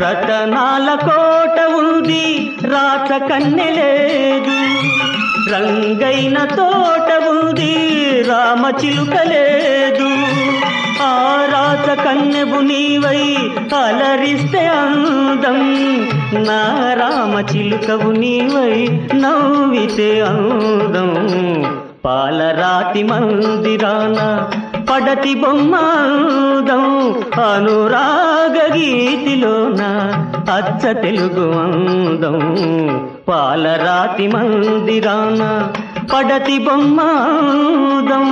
రతనాల కోట ఉంది రాత కన్నె లేదు, రంగైన తోట ఉంది రామ చిలుక లేదు. ఆ రాత కన్నెవు నీవై అలరిస్తే అందం, నా రామ చిలుకవు నీవై నవ్వితే అందం. పాలరాతి మందిరాన పడతి బొమ్మాదం, అనురాగ గీతిలోన అచ్చ తెలుగు అందం. పాలరాతి మందిరాన పడతి బొమ్మాదం.